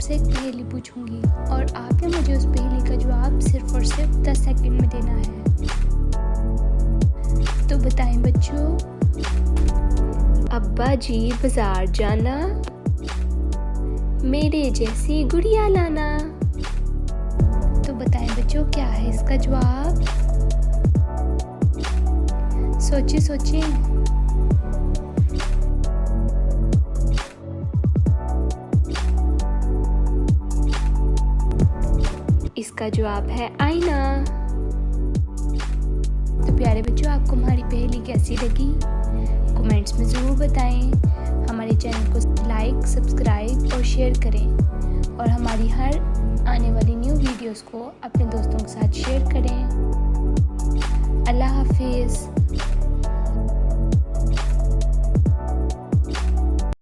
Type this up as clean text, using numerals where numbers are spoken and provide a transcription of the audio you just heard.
आपसे एक पहेली पूछूंगी और आपने मुझे उस पहेली का जवाब सिर्फ और सिर्फ 10 सेकंड में देना है। तो बताएं बच्चों। अब्बा जी बाजार जाना, मेरे जैसी गुड़िया लाना। तो बताएं बच्चों, क्या है इसका जवाब? सोचिए सोचिए। इसका जवाब है आईना। तो प्यारे बच्चों, आपको हमारी पहेली कैसी लगी? कमेंट्स में ज़रूर बताएं। हमारे चैनल को लाइक, सब्सक्राइब और शेयर करें और हमारी हर आने वाली न्यू वीडियोस को अपने दोस्तों के साथ शेयर करें।